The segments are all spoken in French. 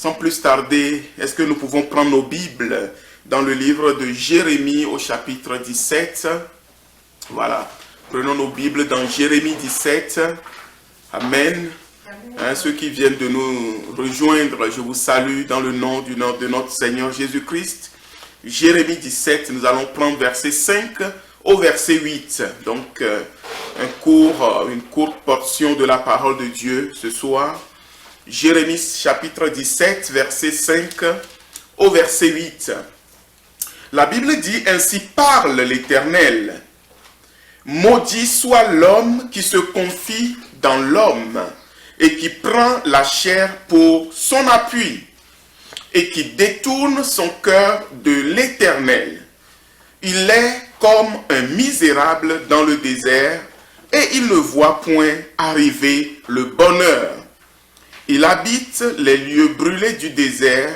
Sans plus tarder, est-ce que nous pouvons prendre nos Bibles dans le livre de Jérémie au chapitre 17? Voilà. Prenons nos Bibles dans Jérémie 17. Amen. Ceux qui viennent de nous rejoindre, je vous salue dans le nom de notre Seigneur Jésus-Christ. Jérémie 17, nous allons prendre verset 5 au verset 8. Donc, une courte portion de la parole de Dieu ce soir. Jérémie chapitre 17, verset 5 au verset 8. La Bible dit, ainsi parle l'Éternel. Maudit soit l'homme qui se confie dans l'homme et qui prend la chair pour son appui et qui détourne son cœur de l'Éternel. Il est comme un misérable dans le désert et il ne voit point arriver le bonheur. Il habite les lieux brûlés du désert,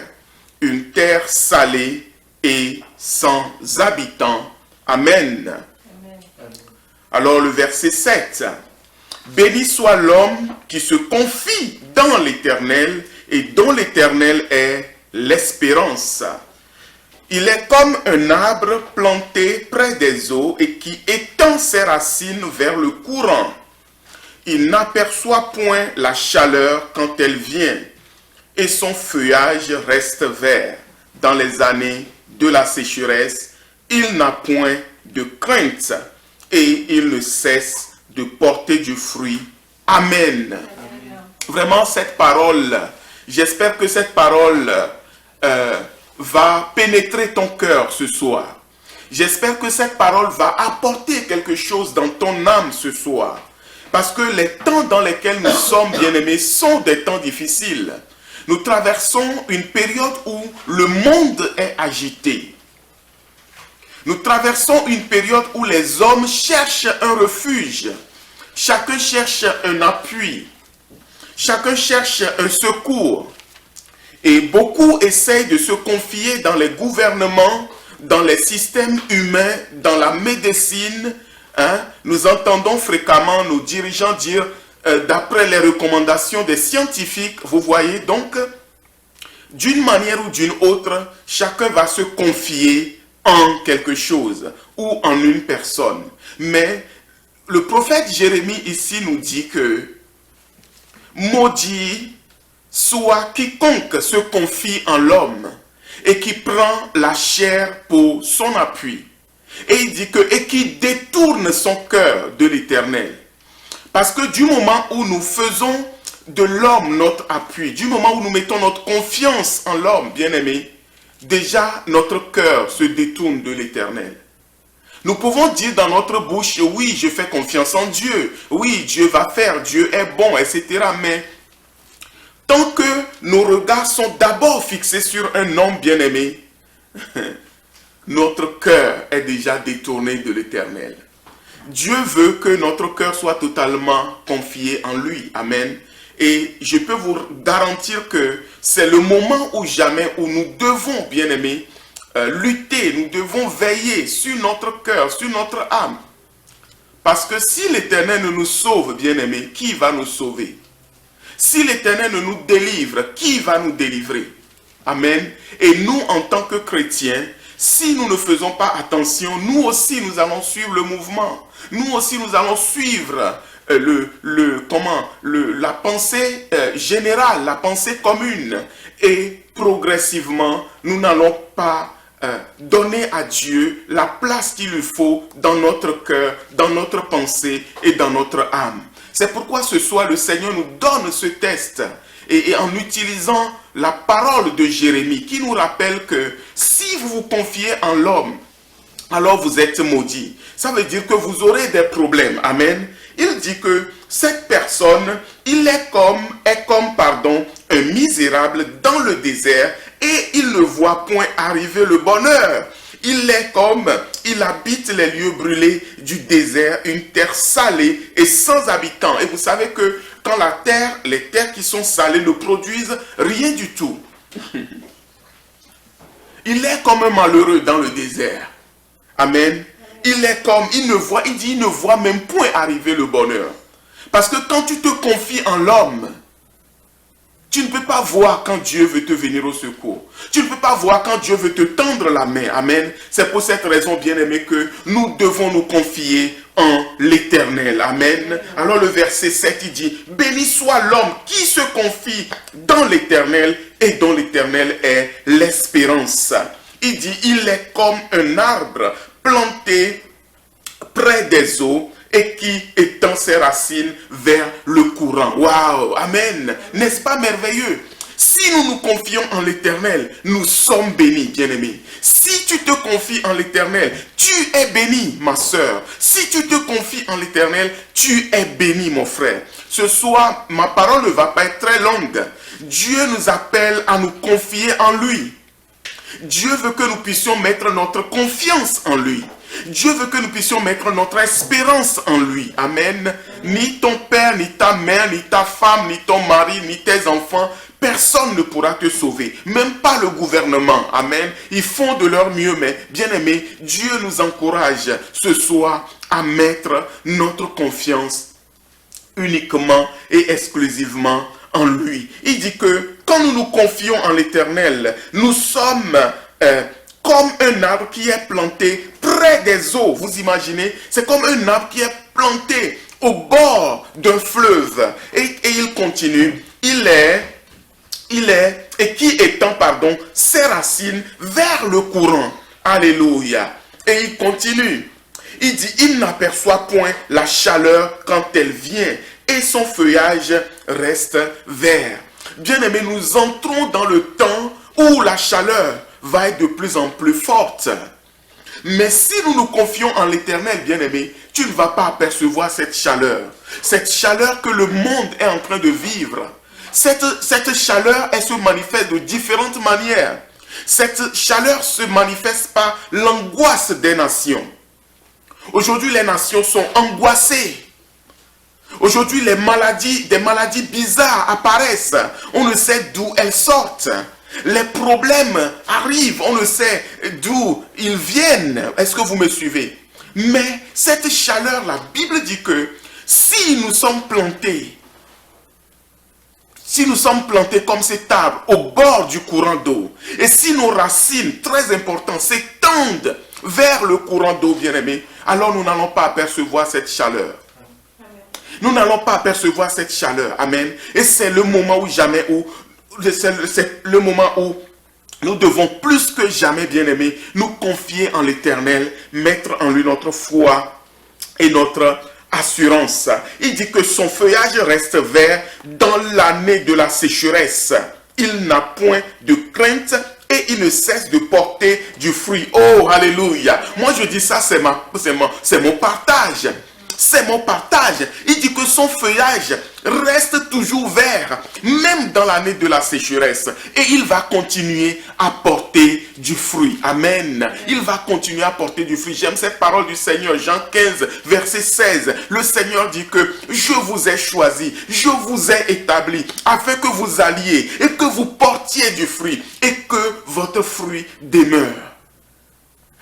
une terre salée et sans habitants. Amen. Amen. Alors le verset 7. Béni soit l'homme qui se confie dans l'Éternel et dont l'Éternel est l'espérance. Il est comme un arbre planté près des eaux et qui étend ses racines vers le courant. Il n'aperçoit point la chaleur quand elle vient, et son feuillage reste vert. Dans les années de la sécheresse, il n'a point de crainte, et il ne cesse de porter du fruit. Amen. Vraiment, cette parole, j'espère que cette parole va pénétrer ton cœur ce soir. J'espère que cette parole va apporter quelque chose dans ton âme ce soir. Parce que les temps dans lesquels nous sommes, bien-aimés, sont des temps difficiles. Nous traversons une période où le monde est agité. Nous traversons une période où les hommes cherchent un refuge. Chacun cherche un appui. Chacun cherche un secours. Et beaucoup essayent de se confier dans les gouvernements, dans les systèmes humains, dans la médecine. Nous entendons fréquemment nos dirigeants dire, d'après les recommandations des scientifiques, vous voyez donc, d'une manière ou d'une autre, chacun va se confier en quelque chose ou en une personne. Mais le prophète Jérémie ici nous dit que maudit soit quiconque se confie en l'homme et qui prend la chair pour son appui. Et il dit que, et qui détourne son cœur de l'Éternel. Parce que du moment où nous faisons de l'homme notre appui, du moment où nous mettons notre confiance en l'homme, bien-aimé, déjà notre cœur se détourne de l'Éternel. Nous pouvons dire dans notre bouche, oui, je fais confiance en Dieu, oui, Dieu va faire, Dieu est bon, etc. Mais tant que nos regards sont d'abord fixés sur un homme bien-aimé, notre cœur est déjà détourné de l'Éternel. Dieu veut que notre cœur soit totalement confié en lui. Amen. Et je peux vous garantir que c'est le moment ou jamais où nous devons, bien-aimés, lutter, nous devons veiller sur notre cœur, sur notre âme. Parce que si l'Éternel ne nous sauve, bien-aimés, qui va nous sauver? Si l'Éternel ne nous délivre, qui va nous délivrer? Amen. Et nous, en tant que chrétiens, si nous ne faisons pas attention, nous aussi nous allons suivre le mouvement. Nous aussi nous allons suivre la pensée générale, la pensée commune. Et progressivement, nous n'allons pas donner à Dieu la place qu'il lui faut dans notre cœur, dans notre pensée et dans notre âme. C'est pourquoi ce soir, le Seigneur nous donne ce test. Et en utilisant la parole de Jérémie qui nous rappelle que si vous vous confiez en l'homme, alors vous êtes maudit. Ça veut dire que vous aurez des problèmes. Amen. Il dit que cette personne, il est comme un misérable dans le désert et il ne voit point arriver le bonheur. Il habite les lieux brûlés du désert, une terre salée et sans habitants. Et vous savez que quand les terres qui sont salées ne produisent rien du tout. Il est comme un malheureux dans le désert. Amen. Il ne voit même point arriver le bonheur. Parce que quand tu te confies en l'homme, Tu ne peux pas voir quand Dieu veut te venir au secours. Tu ne peux pas voir quand Dieu veut te tendre la main. Amen. C'est pour cette raison, bien-aimé, que nous devons nous confier en l'Éternel. Amen. Alors le verset 7, il dit, « Béni soit l'homme qui se confie dans l'Éternel et dont l'Éternel est l'espérance. » Il dit, « Il est comme un arbre planté près des eaux, et qui étend ses racines vers le courant. » Waouh, amen. N'est-ce pas merveilleux? Si nous nous confions en l'Éternel, nous sommes bénis, bien-aimés. Si tu te confies en l'Éternel, tu es béni, ma sœur. Si tu te confies en l'Éternel, tu es béni, mon frère. Ce soir, ma parole ne va pas être très longue. Dieu nous appelle à nous confier en lui. Dieu veut que nous puissions mettre notre confiance en lui. Dieu veut que nous puissions mettre notre espérance en lui. Amen. Ni ton père, ni ta mère, ni ta femme, ni ton mari, ni tes enfants, personne ne pourra te sauver. Même pas le gouvernement. Amen. Ils font de leur mieux, mais bien aimé, Dieu nous encourage ce soir à mettre notre confiance uniquement et exclusivement en lui. Il dit que quand nous nous confions en l'Éternel, nous sommes comme un arbre qui est planté près des eaux. Vous imaginez? C'est comme un arbre qui est planté au bord d'un fleuve. Et il continue. Et qui étend, ses racines vers le courant. Alléluia. Et il continue. Il dit, il n'aperçoit point la chaleur quand elle vient, et son feuillage reste vert. Bien-aimés, nous entrons dans le temps où la chaleur va être de plus en plus forte. Mais si nous nous confions en l'Éternel, bien-aimé, tu ne vas pas apercevoir cette chaleur. Cette chaleur que le monde est en train de vivre. Cette chaleur, elle se manifeste de différentes manières. Cette chaleur se manifeste par l'angoisse des nations. Aujourd'hui, les nations sont angoissées. Aujourd'hui, des maladies bizarres apparaissent. On ne sait d'où elles sortent. Les problèmes arrivent, on ne sait d'où ils viennent. Est-ce que vous me suivez? Mais cette chaleur, la Bible dit que si nous sommes plantés comme cet arbre au bord du courant d'eau, et si nos racines, très importantes, s'étendent vers le courant d'eau, bien-aimé, alors nous n'allons pas apercevoir cette chaleur. Nous n'allons pas apercevoir cette chaleur. Amen. Et c'est le moment c'est le moment où nous devons plus que jamais, bien-aimés, nous confier en l'Éternel, mettre en lui notre foi et notre assurance. Il dit que son feuillage reste vert dans l'année de la sécheresse. Il n'a point de crainte et il ne cesse de porter du fruit. Oh, alléluia. Moi, je dis ça, c'est mon partage. C'est mon partage. Il dit que son feuillage reste toujours vert, même dans l'année de la sécheresse. Et il va continuer à porter du fruit. Amen. Il va continuer à porter du fruit. J'aime cette parole du Seigneur. Jean 15, verset 16. Le Seigneur dit que je vous ai choisi, je vous ai établi, afin que vous alliez et que vous portiez du fruit et que votre fruit demeure.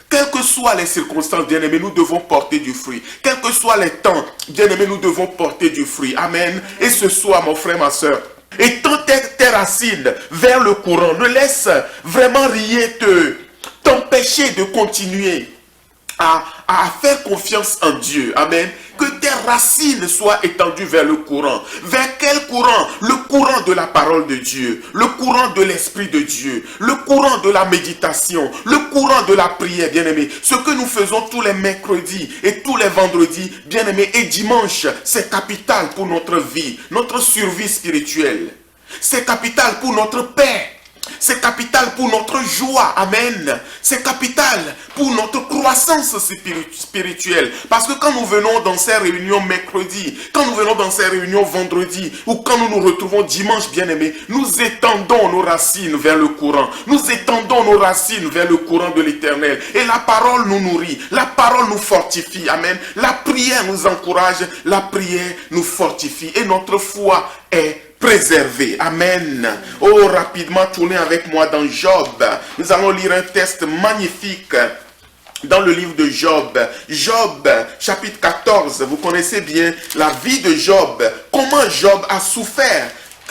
Quelles que soient les circonstances, bien-aimés, nous devons porter du fruit. Quels que soient les temps, bien-aimés, nous devons porter du fruit. Amen. Et ce soir, mon frère, ma soeur, étends tes racines vers le courant. Ne laisse vraiment rien t'empêcher de continuer à faire confiance en Dieu. Amen. Que tes racines soient étendues vers le courant. Vers quel courant? Le courant de la parole de Dieu. Le courant de l'Esprit de Dieu. Le courant de la méditation. Le courant de la prière, bien-aimés. Ce que nous faisons tous les mercredis et tous les vendredis, bien-aimés, et dimanche, c'est capital pour notre vie, notre survie spirituelle. C'est capital pour notre paix. C'est capital pour notre joie. Amen. C'est capital pour notre croissance spirituelle. Parce que quand nous venons dans ces réunions mercredi, quand nous venons dans ces réunions vendredi, ou quand nous nous retrouvons dimanche, bien-aimés, nous étendons nos racines vers le courant. Nous étendons nos racines vers le courant de l'Éternel. Et la parole nous nourrit. La parole nous fortifie. Amen. La prière nous encourage. La prière nous fortifie. Et notre foi est préservé. Amen. Oh, rapidement, tournez avec moi dans Job. Nous allons lire un texte magnifique dans le livre de Job. Job, chapitre 14. Vous connaissez bien la vie de Job. Comment Job a souffert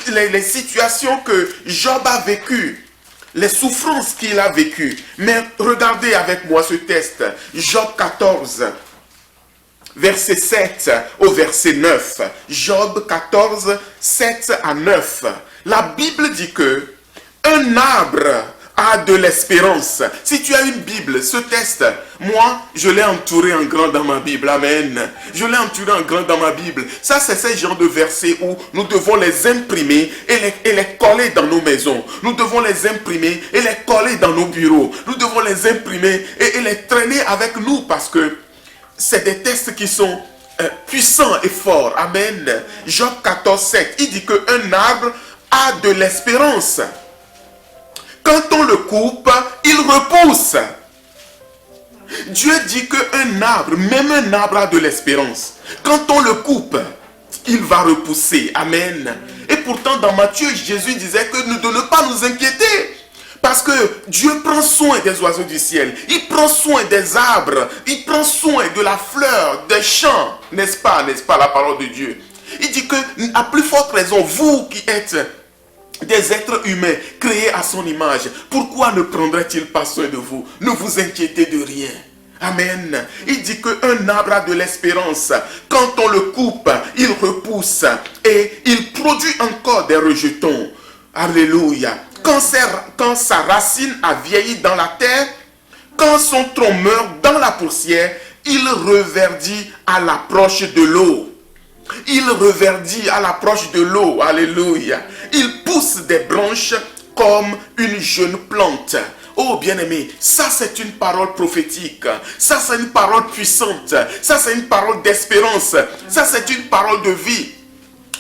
les situations que Job a vécues, les souffrances qu'il a vécues. Mais regardez avec moi ce texte, Job 14, verset 7 au verset 9. Job 14, 7 à 9. La Bible dit que un arbre a de l'espérance. Si tu as une Bible, ce texte, moi, je l'ai entouré en grand dans ma Bible. Amen. Je l'ai entouré en grand dans ma Bible. Ça, c'est ce genre de versets où nous devons les imprimer et les coller dans nos maisons. Nous devons les imprimer et les coller dans nos bureaux. Nous devons les imprimer et les traîner avec nous parce que c'est des textes qui sont puissants et forts. Amen. Job 14, 7, il dit qu'un arbre a de l'espérance. Quand on le coupe, il repousse. Dieu dit qu'un arbre, même un arbre a de l'espérance. Quand on le coupe, il va repousser. Amen. Et pourtant, dans Matthieu, Jésus disait que de ne pas nous inquiéter. Parce que Dieu prend soin des oiseaux du ciel. Il prend soin des arbres. Il prend soin de la fleur, des champs. N'est-ce pas la parole de Dieu? Il dit que, à plus forte raison, vous qui êtes des êtres humains créés à son image, pourquoi ne prendrait-il pas soin de vous? Ne vous inquiétez de rien. Amen. Il dit qu'un arbre a de l'espérance. Quand on le coupe, il repousse et il produit encore des rejetons. Alléluia. Quand sa racine a vieilli dans la terre, quand son tronc meurt dans la poussière, il reverdit à l'approche de l'eau. Il reverdit à l'approche de l'eau. Alléluia. Il pousse des branches comme une jeune plante. Oh bien-aimé, ça c'est une parole prophétique. Ça c'est une parole puissante. Ça c'est une parole d'espérance. Ça c'est une parole de vie.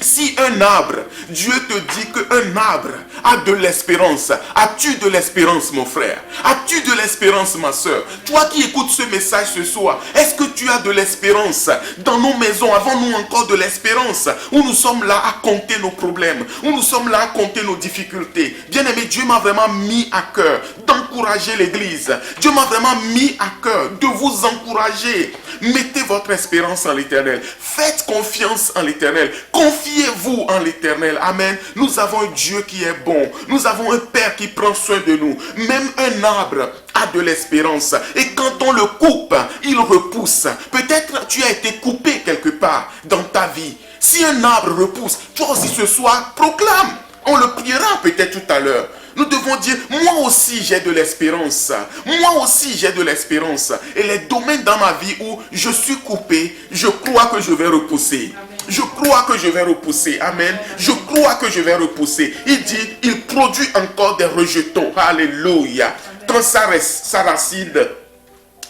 Si un arbre, Dieu te dit qu'un arbre a de l'espérance, as-tu de l'espérance mon frère? As-tu de l'espérance ma soeur? Toi qui écoutes ce message ce soir, est-ce que tu as de l'espérance? Dans nos maisons, avons-nous encore de l'espérance? Où nous sommes là à compter nos problèmes, où nous sommes là à compter nos difficultés. Bien-aimé, Dieu m'a vraiment mis à cœur d'encourager l'église. Dieu m'a vraiment mis à cœur de vous encourager. Mettez votre espérance en l'Éternel. Faites confiance en l'Éternel. Confiez-vous en l'Éternel. Amen. Nous avons un Dieu qui est bon. Nous avons un Père qui prend soin de nous. Même un arbre a de l'espérance. Et quand on le coupe, il repousse. Peut-être tu as été coupé quelque part dans ta vie. Si un arbre repousse, toi aussi ce soir, proclame. On le priera peut-être tout à l'heure. Nous devons dire, moi aussi j'ai de l'espérance. Moi aussi j'ai de l'espérance. Et les domaines dans ma vie où je suis coupé, je crois que je vais repousser. Je crois que je vais repousser. Amen. Je crois que je vais repousser. Il dit, il produit encore des rejetons. Alléluia. Quand sa racine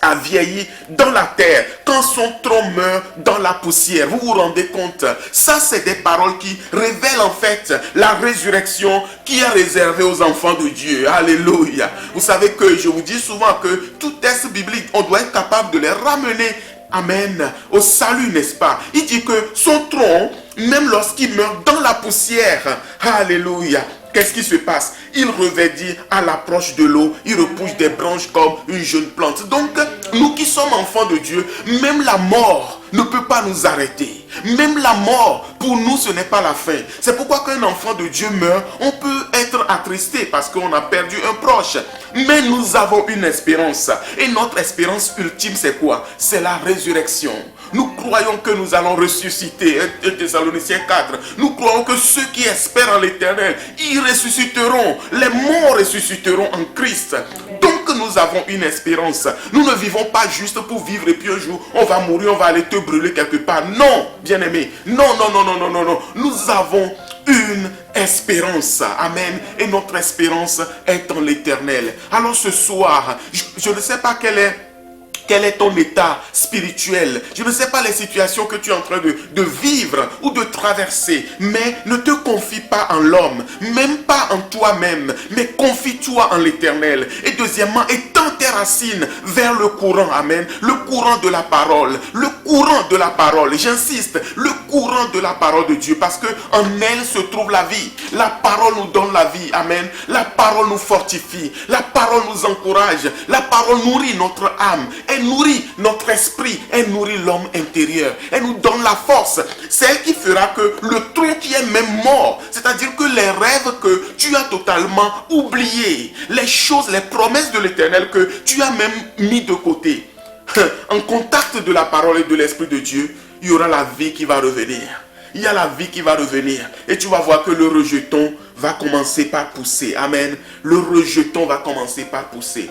a vieilli dans la terre, quand son tronc meurt dans la poussière. Vous vous rendez compte? Ça, c'est des paroles qui révèlent en fait la résurrection qui est réservée aux enfants de Dieu. Alléluia. Vous savez que je vous dis souvent que tout texte biblique, on doit être capable de les ramener, amen, au salut, n'est-ce pas? Il dit que son tronc, même lorsqu'il meurt dans la poussière, alléluia, qu'est-ce qui se passe? Il reverdit à l'approche de l'eau. Il repousse des branches comme une jeune plante. Donc, nous qui sommes enfants de Dieu, même la mort ne peut pas nous arrêter. Même la mort, pour nous, ce n'est pas la fin. C'est pourquoi quand un enfant de Dieu meurt, on peut être attristé parce qu'on a perdu un proche. Mais nous avons une espérance. Et notre espérance ultime, c'est quoi? C'est la résurrection. Nous croyons que nous allons ressusciter. 1 Thessaloniciens 4. Nous croyons que ceux qui espèrent en l'Éternel, ils ressusciteront. Les morts ressusciteront en Christ. Donc nous avons une espérance. Nous ne vivons pas juste pour vivre et puis un jour on va mourir, on va aller te brûler quelque part. Non, bien-aimé. Non. Nous avons une espérance. Amen. Et notre espérance est en l'Éternel. Alors ce soir, je ne sais pas quel est ton état spirituel. Je ne sais pas les situations que tu es en train de vivre ou de traverser. Mais ne te confie pas en l'homme. Même pas en toi-même. Mais confie-toi en l'Éternel. Et deuxièmement, étends tes racines vers le courant. Amen. Le courant de la parole. Le courant de la parole. J'insiste, le courant de la parole de Dieu, parce que en elle se trouve la vie. La parole nous donne la vie. Amen. La parole nous fortifie. La parole nous encourage. La parole nourrit notre âme. Elle nourrit notre esprit. Elle nourrit l'homme intérieur. Elle nous donne la force. C'est elle qui fera que le tronc qui est même mort, c'est-à-dire que les rêves que tu as totalement oubliés, les choses, les promesses de l'Éternel que tu as même mis de côté, en contact de la parole et de l'Esprit de Dieu, il y aura la vie qui va revenir. Il y a la vie qui va revenir. Et tu vas voir que le rejeton va commencer par pousser. Amen. Le rejeton va commencer par pousser.